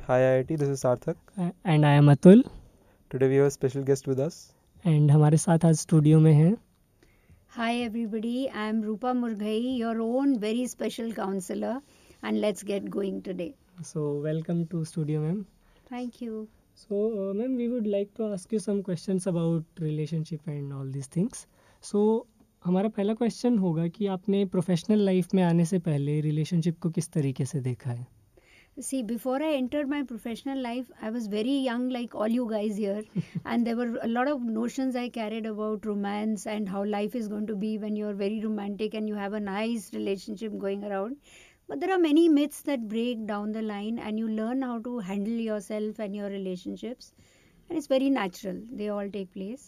Hi IIT, this is Sarthak. And I am Atul Today we have a special guest with us. And हमारे साथ आज studio में हैं Hi everybody, I am Rupa Murghai, your own very special counselor, and let's get going today. So welcome to studio ma'am Thank you. So ma'am we would like to ask you some questions about relationship and all this things so हमारा पहला question होगा कि आपने professional life में आने से पहले relationship को किस तरीके से देखा है See, before I entered my professional life, I was very young, like all you guys here, and there were a lot of notions I carried about romance and how life is going to be when you're very romantic and you have a nice relationship going around. But there are many myths that break down the line, and you learn how to handle yourself and your relationships, and it's very natural. They all take place.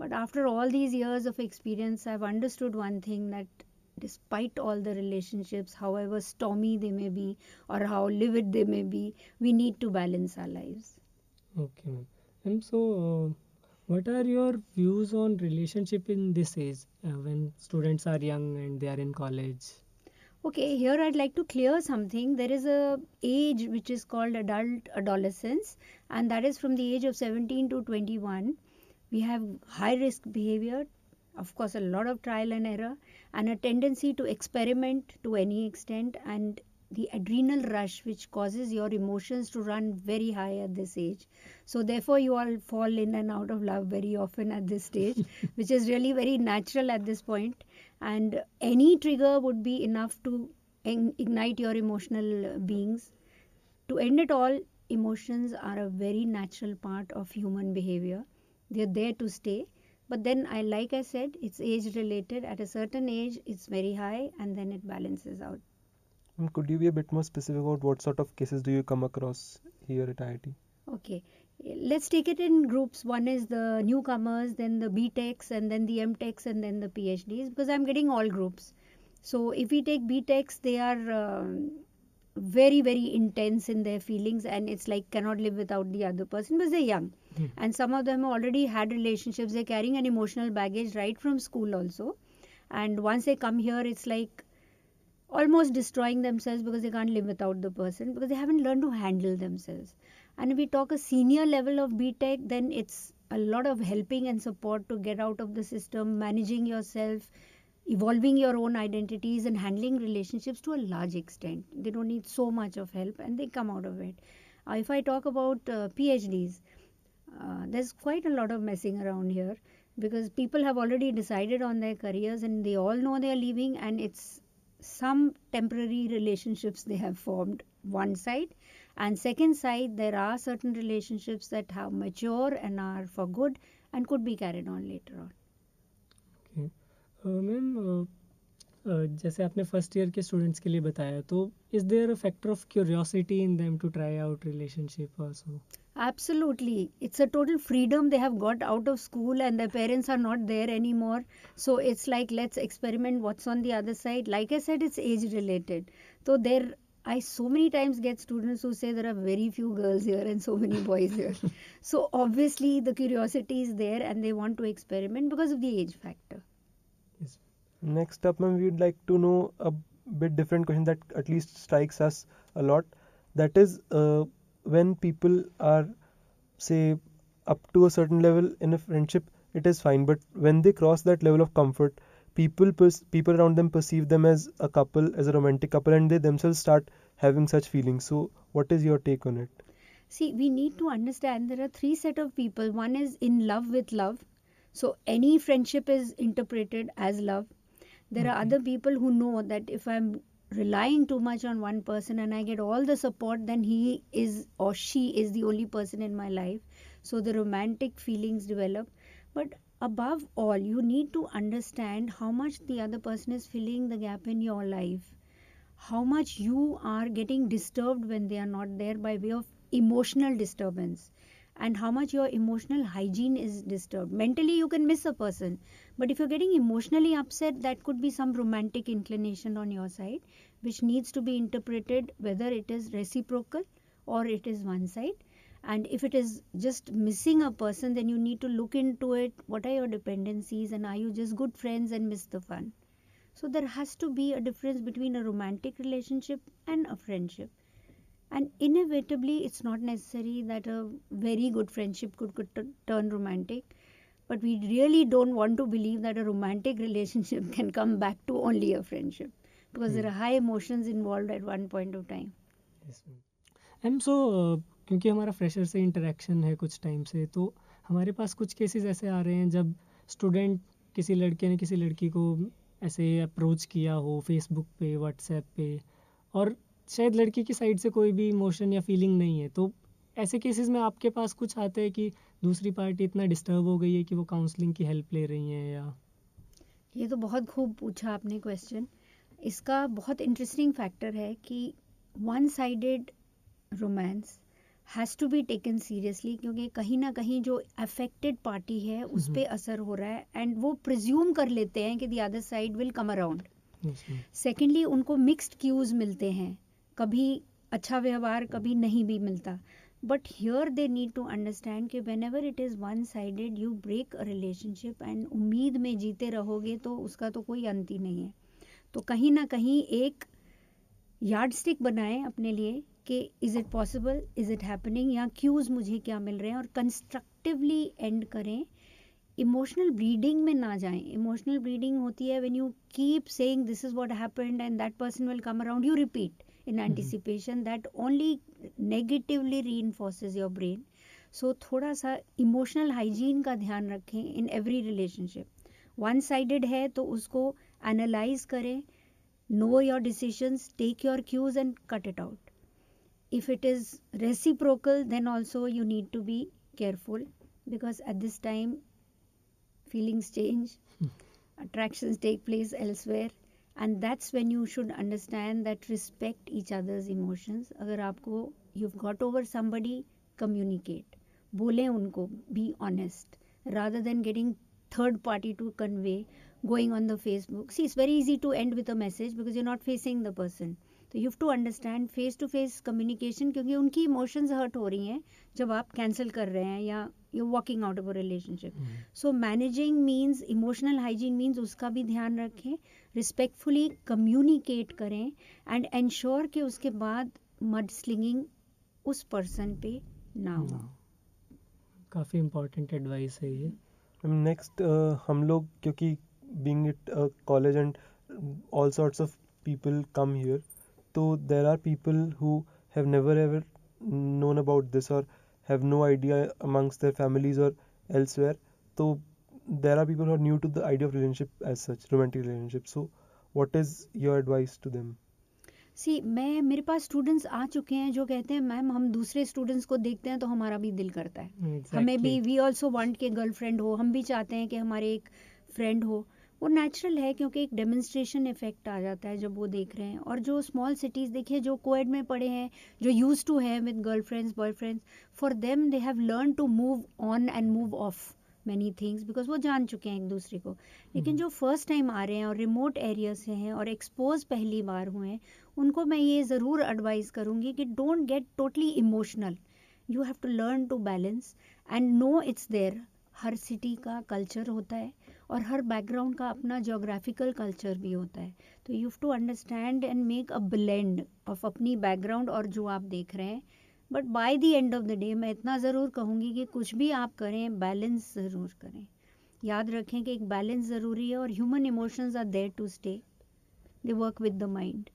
But after all these years of experience, I've understood one thing, that despite all the relationships, however stormy they may be or how livid they may be, we need to balance our lives. Okay ma'am ma'am so what are your views on relationship in this age when students are young and they are in college Okay, here I'd like to clear something. There is a age which is called adult adolescence, and that is from the age of 17 to 21. We have high risk behavior, of course, a lot of trial and error, and a tendency to experiment to any extent, and the adrenal rush which causes your emotions to run very high at this age. So therefore you all fall in and out of love very often at this stage, which is really very natural at this point, and any trigger would be enough to ignite your emotional beings. To end it all, emotions are a very natural part of human behavior. They're there to stay. But then, like I said, it's age related. At a certain age, it's very high, and then it balances out. Could you be a bit more specific about what sort of cases do you come across here at IIT? Okay, let's take it in groups. One is the newcomers, then the BTechs, and then the MTechs, and then the PhDs, because I'm getting all groups. So if we take BTechs, they are very, very intense in their feelings, and it's like cannot live without the other person because they're young. And some of them already had relationships. They're carrying an emotional baggage right from school also. And once they come here, it's like almost destroying themselves because they can't live without the person because they haven't learned to handle themselves. And if we talk a senior level of BTech, then it's a lot of helping and support to get out of the system, managing yourself, evolving your own identities, and handling relationships to a large extent. They don't need so much of help and they come out of it. If I talk about PhDs, there's quite a lot of messing around here because people have already decided on their careers and they all know they are leaving, and it's some temporary relationships they have formed, one side, and second side there are certain relationships that have mature and are for good and could be carried on later on. Ma'am जैसे आपने first year के students के लिए बताया तो is there a factor of curiosity in them to try out relationship also Absolutely, it's a total freedom they have got out of school and their parents are not there anymore. So it's like, let's experiment what's on the other side. Like I said, it's age related. So there, I so many times get students who say there are very few girls here and so many boys here. So obviously the curiosity is there and they want to experiment because of the age factor. Next up, ma'am, we would like to know a bit different question that at least strikes us a lot. That is, when people are, say, up to a certain level in a friendship, it is fine. But when they cross that level of comfort, people around them perceive them as a couple, as a romantic couple, and they themselves start having such feelings. So, what is your take on it? See, we need to understand there are three set of people. One is in love with love. So any friendship is interpreted as love. There are other people who know that if I'm relying too much on one person and I get all the support, then he is or she is the only person in my life. So the romantic feelings develop. But above all, you need to understand how much the other person is filling the gap in your life, how much you are getting disturbed when they are not there by way of emotional disturbance, and how much your emotional hygiene is disturbed. Mentally you can miss a person, but if you're getting emotionally upset, that could be some romantic inclination on your side which needs to be interpreted whether it is reciprocal or it is one side. And if it is just missing a person, then you need to look into it, what are your dependencies and are you just good friends and miss the fun. So there has to be a difference between a romantic relationship and a friendship. And inevitably, it's not necessary that a very good friendship could turn romantic, but we really don't want to believe that a romantic relationship can come back to only a friendship, because there are high emotions involved at one point of time. Am so क्योंकि हमारा fresher से interaction है कुछ time से, तो हमारे पास कुछ cases ऐसे आ रहे हैं जब स्टूडेंट किसी लड़के ने किसी लड़की को ऐसे अप्रोच किया हो फेसबुक पे, व्हाट्सएप पे, और शायद लड़की की साइड से कोई भी इमोशन या फीलिंग नहीं है, तो ऐसे केसेस में आपके पास कुछ आते हैं कि दूसरी पार्टी इतना डिस्टर्ब हो गई है कि वो काउंसलिंग की हेल्प ले रही हैं? या ये तो बहुत खूब पूछा आपने क्वेश्चन. इसका बहुत इंटरेस्टिंग फैक्टर है कि one sided romance has to be taken seriously, क्योंकि कहीं ना कहीं जो अफेक्टेड पार्टी है उस पर असर हो रहा है, एंड वो प्रिज्यूम कर लेते हैं कि the other side will come around. Secondly, उनको मिक्स्ड क्यूज मिलते हैं, कभी अच्छा व्यवहार कभी नहीं भी मिलता. But here they need to understand कि whenever it is one sided you break a relationship and उम्मीद में जीते रहोगे तो उसका तो कोई अंत ही नहीं है. तो कहीं ना कहीं एक यार्ड स्टिक बनाएं अपने लिए कि is it possible, is it happening, या क्यूज़ मुझे क्या मिल रहे हैं, और कंस्ट्रक्टिवली एंड करें. इमोशनल ब्लीडिंग में ना जाएं. इमोशनल ब्लीडिंग होती है when you keep saying this is what happened and that person will come around, you repeat in anticipation. That only negatively reinforces your brain. So थोड़ा सा emotional hygiene का ध्यान रखें in every relationship. One sided है तो उसको analyse करें, know your decisions, take your cues and cut it out. If it is reciprocal, then also you need to be careful, because at this time feelings change, attractions take place elsewhere. And that's when you should understand that respect each other's emotions. अगर आपको you've got over somebody, communicate. बोलें उनको, be honest, rather than getting third party to convey, going on the Facebook. See, it's very easy to end with a message because you're not facing the person. So you have to understand face to face communication, क्योंकि उनकी emotions hurt हो रही हैं जब आप cancel कर रहे हैं या you're walking out of a relationship. So managing means, emotional hygiene means उसका भी ध्यान रखें, respectfully communicate करें, and ensure कि उसके बाद mudslinging उस person पे ना हो. काफ़ी इम्पोर्टेंट एडवाइस है ये. नेक्स्ट हम लोग क्योंकि being it a college and all sorts of people come here, so there are people who have never ever known about this or have no idea amongst their families or elsewhere. So there are people who are new to the idea of relationship as such, romantic relationship. So what is your advice to them? सी, मेरे पास students आ चुके हैं जो कहते हैं ma'am हम दूसरे students को देखते हैं तो हमारा भी दिल करता है. Exactly. हमें भी, वी ऑल्सो वांट के गर्लफ्रेंड हो, हम भी चाहते हैं कि हमारे एक फ्रेंड हो. वो नेचुरल है क्योंकि एक डेमोन्स्ट्रेशन इफेक्ट आ जाता है जब वो देख रहे हैं. और जो स्मॉल सिटीज़ देखिए, जो कोएड में पढ़े हैं, जो यूज टू है with girlfriends boyfriends, for them they have learn to move on and move off many things, because वो जान चुके हैं एक दूसरे को. लेकिन जो फर्स्ट टाइम आ रहे हैं और रिमोट एरिया से हैं और एक्सपोज पहली बार हुए हैं, उनको मैं ये ज़रूर एडवाइस करूँगी कि don't get totally emotional. You have to learn to balance and know it's there. हर सिटी का कल्चर होता है और हर बैकग्राउंड का अपना जोग्राफिकल कल्चर भी होता है. तो you have to understand and make a blend of अपनी बैकग्राउंड और जो आप देख रहे हैं. But by the end of the day मैं इतना ज़रूर कहूँगी कि कुछ भी आप करें, बैलेंस ज़रूर करें. याद रखें कि एक बैलेंस ज़रूरी है और human emotions are there to stay. They work with the mind.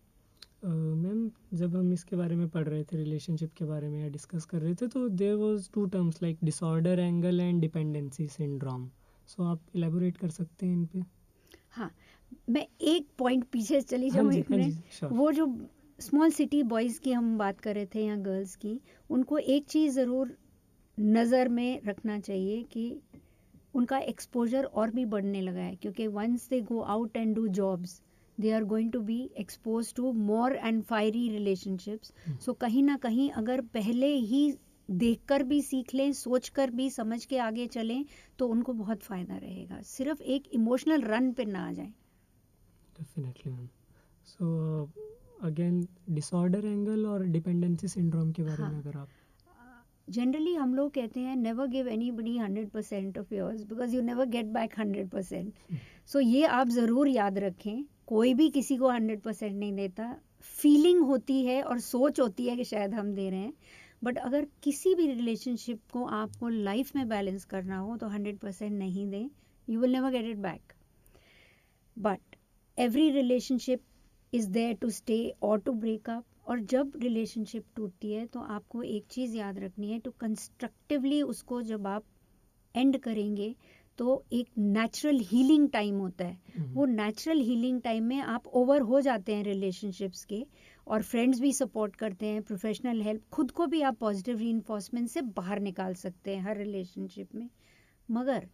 Ma'am, जब हम इसके बारे में पढ़ रहे थे, रिलेशनशिप के बारे में या डिस्कस कर रहे थे, तो there was two terms like disorder angle and dependency syndrome. So आप इलेबोरेट कर सकते हैं इन पे? हाँ, मैं एक पॉइंट पीछे चली जाऊँ एक मिनट. वो जो स्मॉल सिटी बॉयज़ की हम बात कर रहे थे या गर्ल्स की, उनको एक चीज़ ज़रूर नज़र में रखना चाहिए कि उनका एक्सपोजर और भी बढ़ने लगा है, क्योंकि once they go out and do jobs, they are going to be exposed to more and fiery relationships. So कहीं ना कहीं अगर पहले ही देखकर भी सीख लें, सोचकर भी समझ के आगे चलें, तो उनको बहुत फ़ायदा रहेगा. सिर्फ एक इमोशनल रन पे ना आ जाए. Definitely ma'am. So again, disorder angle और डिपेंडेंसी सिंड्रोम के बारे में अगर आप. जनरली हम लोग कहते हैं never give anybody 100% of yours because you never get back 100%. सो ये आप ज़रूर याद रखें, कोई भी किसी को 100% नहीं देता. फीलिंग होती है और सोच होती है कि शायद हम दे रहे हैं, बट अगर किसी भी रिलेशनशिप को आपको लाइफ में बैलेंस करना हो तो 100% नहीं दें, you will never get it back. But every relationship is there to stay और टू ब्रेक अप. और जब रिलेशनशिप टूटती है तो आपको एक चीज़ याद रखनी है, टू कंस्ट्रक्टिवली उसको जब आप एंड करेंगे तो एक नेचुरल हीलिंग टाइम होता है. वो नेचुरल हीलिंग टाइम में आप ओवर हो जाते हैं रिलेशनशिप्स के, और फ्रेंड्स भी सपोर्ट करते हैं, प्रोफेशनल हेल्प, खुद को भी आप पॉजिटिव रीइंफोर्समेंट से बाहर निकाल सकते हैं हर रिलेशनशिप में. मगर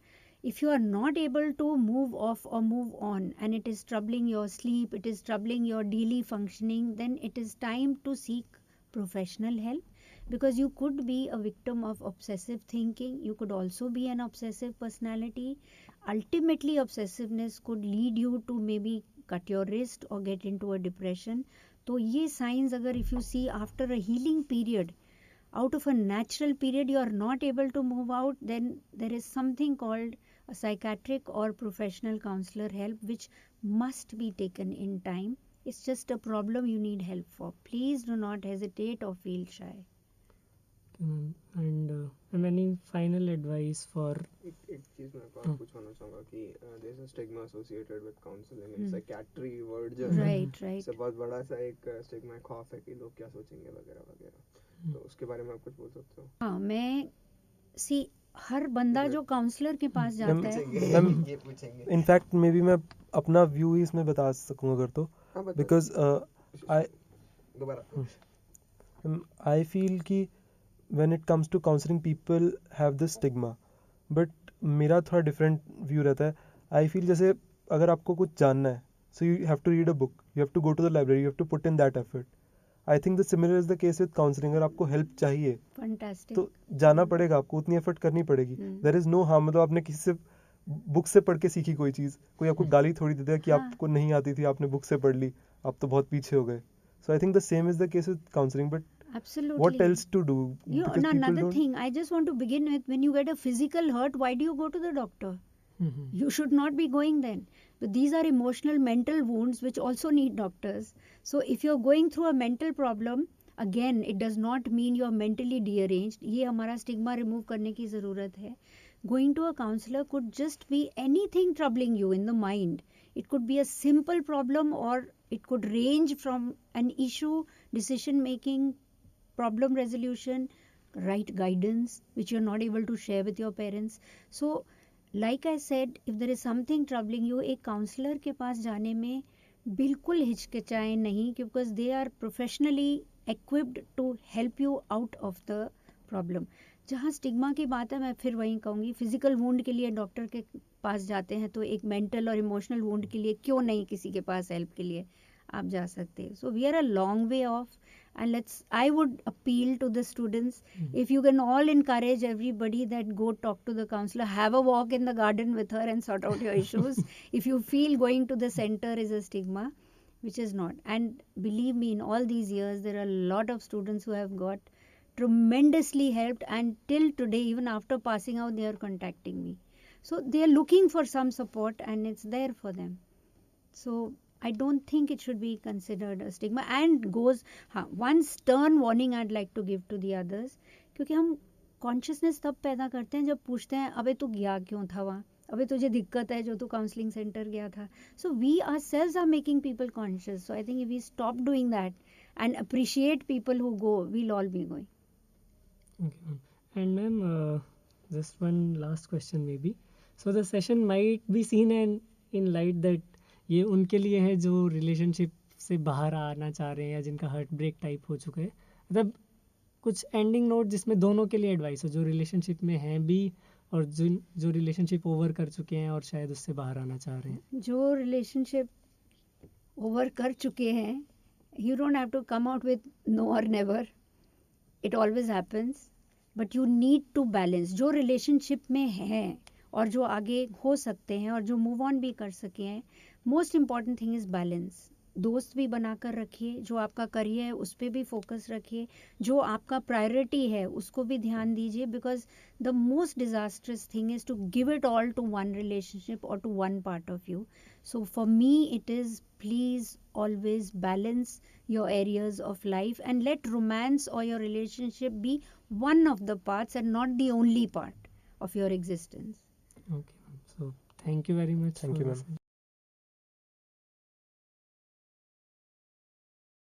if you are not able to move off or move on and it is troubling your sleep, it is troubling your daily functioning, then it is time to seek professional help, because you could be a victim of obsessive thinking, you could also be an obsessive personality. Ultimately obsessiveness could lead you to maybe cut your wrist or get into a depression. तो ये signs अगर if you see after a healing period, out of a natural period, you are not able to move out, then there is something called a psychiatric or professional counselor help, which must be taken in time. It's just a problem you need help for. Please do not hesitate or feel shy. And any final advice for एक चीज मैं आपको पूछना चाहूँगा कि there is a stigma associated with counseling and psychiatry word जो है Right. से बहुत बड़ा सा एक स्टिग्मा है, खौफ है कि लोग क्या सोचेंगे वगैरह वगैरह. तो उसके बारे में आप कुछ बोल सकते हो? हाँ, मैं सी हर बंदा जो काउंसलर के पास जाता है, ये पूछेंगे. इनफैक्ट मे बी मैं अपना व्यू ही इसमें बता सकूँ अगर तो, बिकॉज आई फील कि when it comes to counseling people have this stigma, but मेरा थोड़ा डिफरेंट व्यू रहता है. आई फील जैसे अगर आपको कुछ जानना है, so you have to read a book, you have to go to the library, you have to put in that effort. I think the similar is the case with counseling. अगर आपको help चाहिए fantastic. तो जाना पड़ेगा, आपको उतनी effort करनी पड़ेगी. There is no harm. मतलब आपने किसी से बुक से पढ़ के सीखी कोई चीज़, कोई आपको गाली थोड़ी दे देगा कि आपको नहीं आती थी, आपने बुक से पढ़ ली, आप तो बहुत पीछे हो गए. So I think the same is the case with counselling. But Absolutely. what else to do? You Because know, people another don't. thing I just want to begin with, when you get a physical hurt, why do you go to the doctor? You should not be going then. But these are emotional, mental wounds which also need doctors. So if you're going through a mental problem, again, it does not mean you're mentally deranged. ये हमारा stigma remove करने की ज़रूरत है. Going to a counselor could just be anything troubling you in the mind. It could be a simple problem, or it could range from an issue, decision making, problem resolution, right guidance, which you're not able to share with your parents. So like I said, if there is something troubling you, एक counsellor के पास जाने में बिल्कुल हिचकिचाएं नहीं, because they are professionally equipped to help you out of the problem. जहाँ stigma की बात है, मैं फिर वहीं कहूँगी, फिजिकल वुंड के लिए डॉक्टर के पास जाते हैं, तो एक मेंटल और इमोशनल वुंड के लिए क्यों नहीं किसी के पास हेल्प के लिए आप जा सकते हैं. So we are a long way off. And I would appeal to the students, if you can all encourage everybody that go talk to the counselor, have a walk in the garden with her and sort out your issues. If you feel going to the center is a stigma, which is not. And believe me, in all these years, there are a lot of students who have got tremendously helped, and till today, even after passing out, they are contacting me. So they are looking for some support, and it's there for them. So I don't think it should be considered a stigma, and goes one stern warning I'd like to give to the others, क्योंकि हम consciousness तब पैदा करते हैं जब पूछते हैं अबे तू गया क्यों था वहाँ, अबे तुझे दिक्कत है जो तू काउंसलिंग सेंटर गया था. So we ourselves are making people conscious. So I think if we stop doing that and appreciate people who go, we'll all be going. Okay. And ma'am, just one last question maybe. So the session might be seen in light that ये उनके लिए है जो relationship से बाहर आना चाह रहे हैं या जिनका हार्ट ब्रेक टाइप हो चुका है. मतलब कुछ एंडिंग नोट जिसमें दोनों के लिए एडवाइस हो, जो रिलेशनशिप में हैं भी और जो रिलेशनशिप ओवर कर चुके हैं और शायद उससे बाहर आना चाह रहे हैं. जो रिलेशनशिप ओवर कर चुके हैं, you don't have to come out with no or never. It always happens. But you need to balance. जो रिलेशनशिप में हैं और जो आगे हो सकते हैं और जो मूव ऑन भी कर सके हैं, most important thing is balance. दोस्त भी बनाकर रखिए, जो आपका करियर है उस पर भी फोकस रखिए, जो आपका प्रायोरिटी है उसको भी ध्यान दीजिए, because the most disasters thing is to give it all to one relationship और to one part of you. So for me it is, please always balance your areas of life and let romance or your relationship be one of the parts and not the only part of your existence. Okay, ma'am. So thank you very much. Thank you, for ma'am.